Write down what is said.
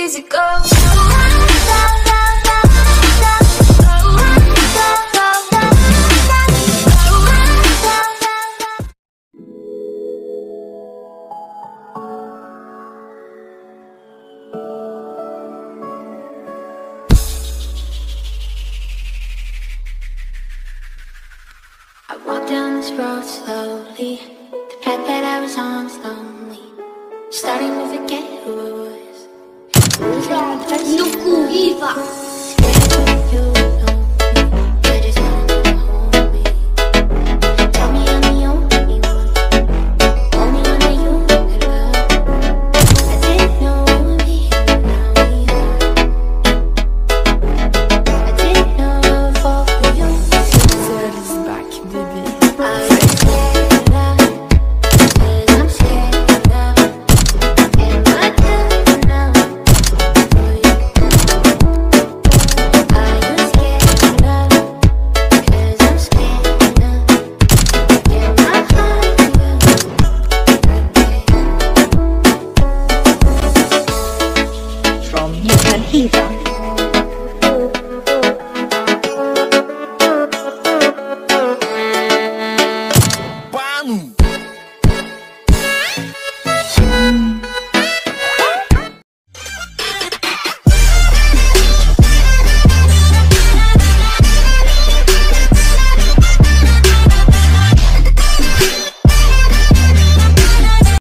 easy go. I walked down this road slowly. The path that I was on was lonely. Starting to forget who I was. No kurwa.